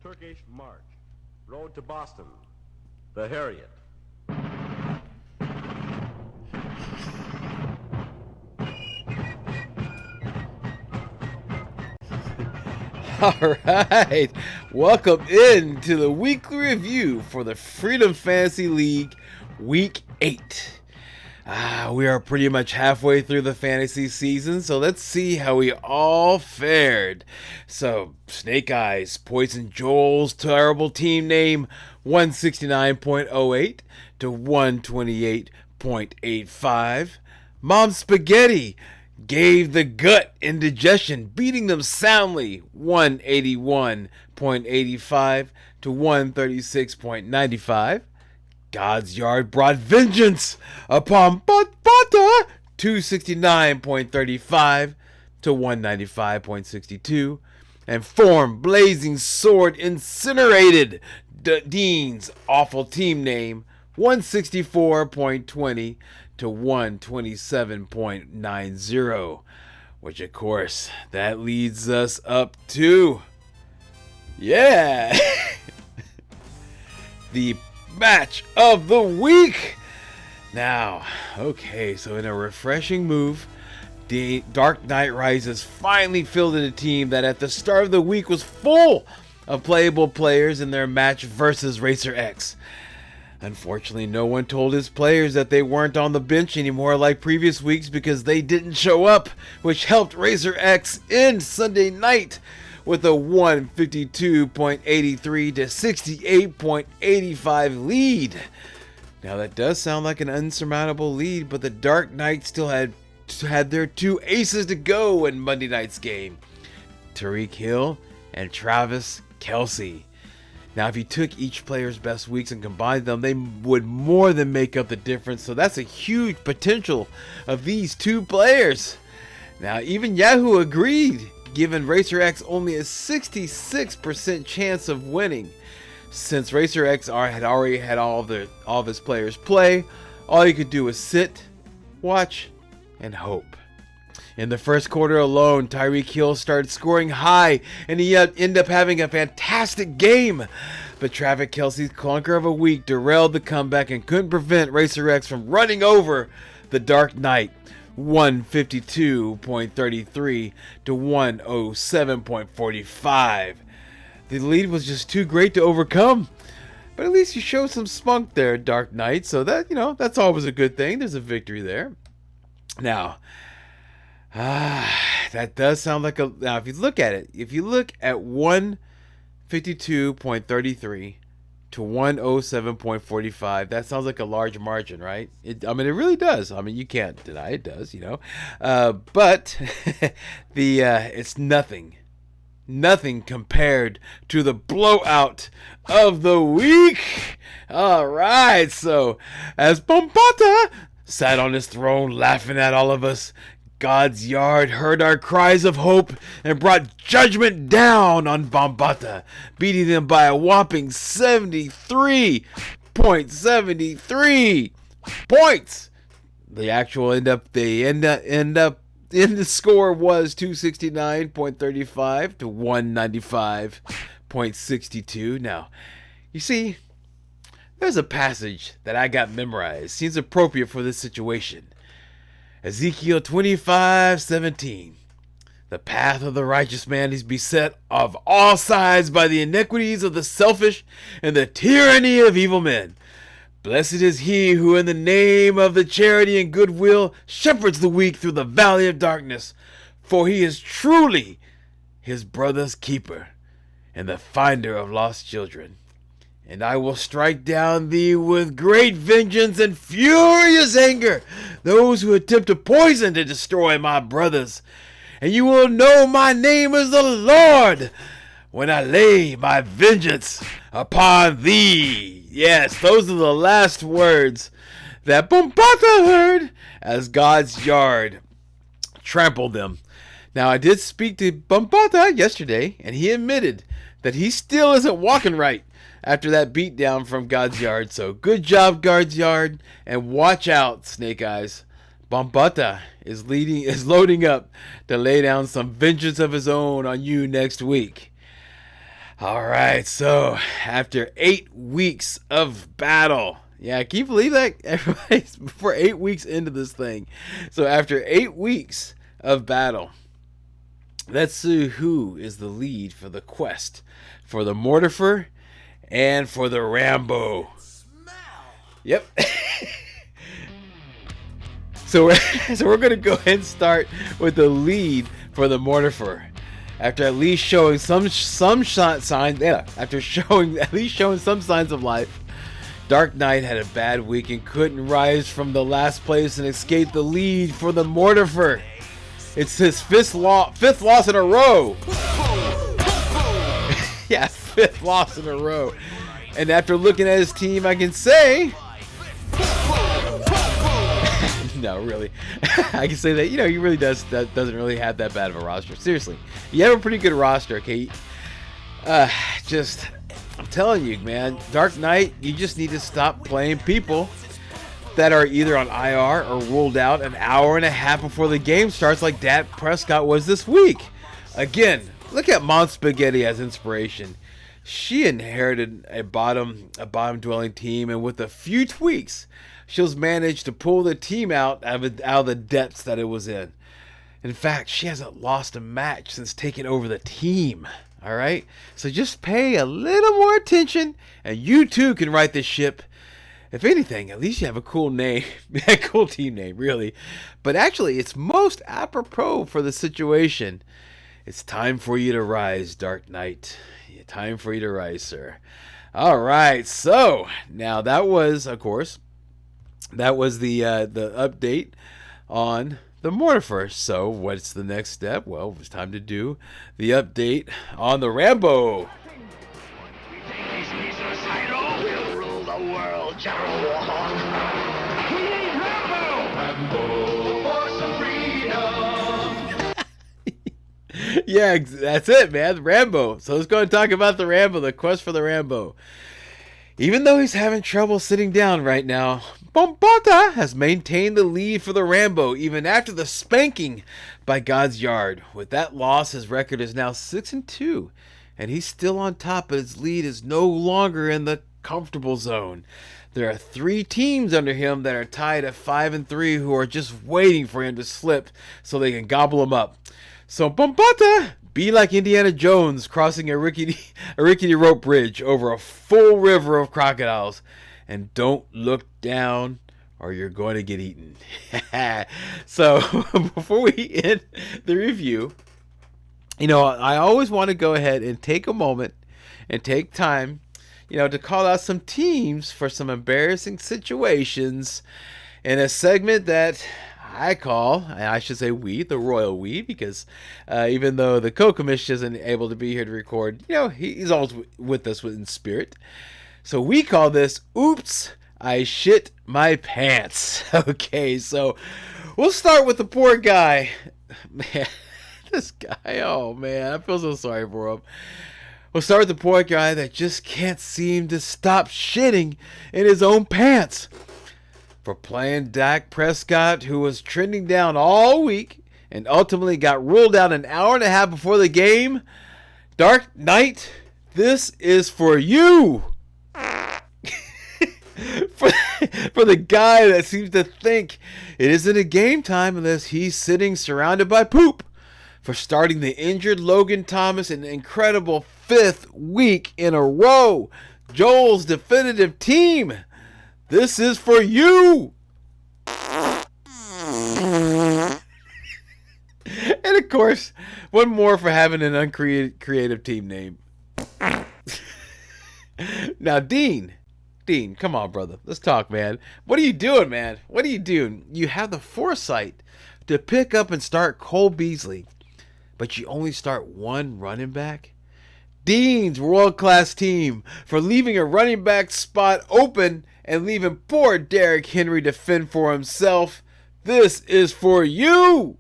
Turkish March, Road to Boston, The Harriet. All right, welcome in to the weekly review for the Freedom Fantasy League Week 8. We are pretty much halfway through the fantasy season, so let's see how we all fared. So, Snake Eyes, Poison Joel's terrible team name, 169.08 to 128.85. Mom Spaghetti gave the gut indigestion, beating them soundly, 181.85 to 136.95. God's Yard brought vengeance upon Bata, 269.35 to 195.62. And Form Blazing Sword incinerated Dean's awful team name, 164.20 to 127.90. Which, of course, that leads us up to, the match of the week. Now, okay, so in a refreshing move, the Dark Knight Rises finally fielded a team that at the start of the week was full of playable players in their match versus Racer X. Unfortunately, no one told his players that they weren't on the bench anymore like previous weeks because they didn't show up, which helped Racer X end Sunday night with a 152.83 to 68.85 lead. Now that does sound like an unsurmountable lead, but the Dark Knight still had their two aces to go in Monday night's game, Tariq Hill and Travis Kelce. Now, if you took each player's best weeks and combined them, they would more than make up the difference. So that's a huge potential of these two players. Now, even Yahoo agreed, giving Racer X only a 66% chance of winning. Since Racer X had already had all of his players play, all you could do was sit, watch, and hope. In the first quarter alone, Tyreek Hill started scoring high, and he ended up having a fantastic game. But Travis Kelce's clunker of a week derailed the comeback and couldn't prevent Racer X from running over the Dark Knight, 152.33 to 107.45. The lead was just too great to overcome. But at least you showed some spunk there, Dark Knight, so that, that's always a good thing. There's a victory there. Now, that does sound like a... Now, if you look at it, if you look at 152.33 to 107.45, that sounds like a large margin, right? It really does. You can't deny it does, But it's nothing compared to the blowout of the week. All right, so as Bombata sat on his throne laughing at all of us, God's Yard heard our cries of hope and brought judgment down on Bombata, beating them by a whopping 73.73 points. The actual end up in the score was 269.35 to 195.62. Now, you see, there's a passage that I got memorized. Seems appropriate for this situation. Ezekiel 25:17. The path of the righteous man is beset of all sides by the iniquities of the selfish and the tyranny of evil men. Blessed is he who in the name of the charity and goodwill shepherds the weak through the valley of darkness, for he is truly his brother's keeper and the finder of lost children. And I will strike down thee with great vengeance and furious anger, those who attempt to poison to destroy my brothers. And you will know my name is the Lord when I lay my vengeance upon thee. Yes, those are the last words that Bombata heard as God's Yard trampled them. Now, I did speak to Bombata yesterday, and he admitted that he still isn't walking right after that beatdown from God's Yard. So good job, God's Yard, and watch out, Snake Eyes. Bombata is loading up to lay down some vengeance of his own on you next week. All right, so after 8 weeks of battle, yeah, can you believe that? Everybody's for 8 weeks into this thing. So after 8 weeks of battle, let's see who is the lead for the quest for the Mortifer and for the Rambo. Yep. So we're going to go ahead and start with the lead for the Mortifer. After at least showing some signs, after showing at least showing some signs of life, Dark Knight had a bad week and couldn't rise from the last place and escape the lead for the Mortifer. It's his fifth loss in a row. Yeah, fifth loss in a row. And after looking at his team, I can say, no, really, I can say that he really doesn't really have that bad of a roster. Seriously, you have a pretty good roster, okay? I'm telling you, man, Dark Knight, you just need to stop playing people that are either on IR or ruled out an hour and a half before the game starts, like Dak Prescott was this week. Again, look at Mom Spaghetti as inspiration. She inherited a bottom dwelling team, and with a few tweaks, she's managed to pull the team out of the depths that it was in. In fact, she hasn't lost a match since taking over the team. All right? So just pay a little more attention, and you too can right the ship. If anything, at least you have a cool name, a cool team name, really. But actually, it's most apropos for the situation. It's time for you to rise, Dark Knight. Time for you to rise, sir. All right, so now that was, of course, the update on the Mortifer. So what's the next step? Well, it's time to do the update on the Rambo. We'll rule the world, General Warhawk. We need Rambo! For some freedom! Yeah, that's it, man. Rambo. So let's go and talk about the Rambo, the quest for the Rambo. Even though he's having trouble sitting down right now, Bombata has maintained the lead for the Rambo even after the spanking by God's Yard. With that loss, his record is now 6-2, and he's still on top, but his lead is no longer in the comfortable zone. There are 3 teams under him that are tied at 5-3 who are just waiting for him to slip so they can gobble him up. So Bombata, be like Indiana Jones crossing a rickety rope bridge over a full river of crocodiles. And don't look down or you're going to get eaten. So before we end the review, I always want to go ahead and take a moment and take time, to call out some teams for some embarrassing situations in a segment that I call, and I should say we, the royal we, because even though the co-commission isn't able to be here to record, he's always with us in spirit. So we call this, Oops, I Shit My Pants. Okay, so we'll start with the poor guy. Man, this guy, oh man, I feel so sorry for him. We'll start with the poor guy that just can't seem to stop shitting in his own pants. For playing Dak Prescott, who was trending down all week and ultimately got ruled out an hour and a half before the game, Dark Knight, this is for you. for the guy that seems to think it isn't a game time unless he's sitting surrounded by poop. For starting the injured Logan Thomas an incredible 5th week in a row. Joel's definitive team. This is for you. And of course, one more for having an uncreative team name. Now, Dean, come on, brother. Let's talk, man. What are you doing, man? What are you doing? You have the foresight to pick up and start Cole Beasley, but you only start one running back? Dean's world-class team for leaving a running back spot open and leaving poor Derrick Henry to fend for himself. This is for you.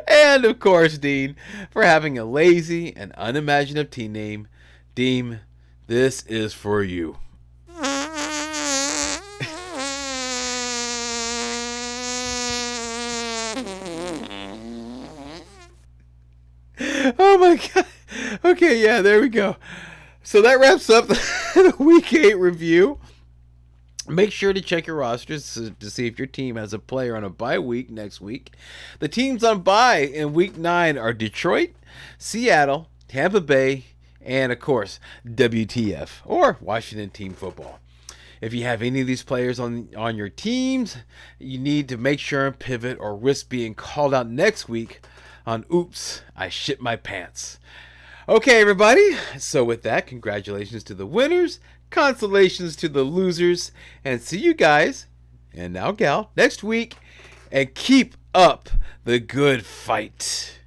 And of course, Dean, for having a lazy and unimaginative team name. Dean, this is for you. Oh my god. Okay, yeah, there we go. So that wraps up the Week 8 review. Make sure to check your rosters to see if your team has a player on a bye week next week. The teams on bye in Week 9 are Detroit, Seattle, Tampa Bay, and, of course, WTF, or Washington Team Football. If you have any of these players on your teams, you need to make sure and pivot or risk being called out next week on Oops, I Shit My Pants. Okay, everybody. So with that, congratulations to the winners, consolations to the losers, and see you guys, and now gal, next week, and keep up the good fight.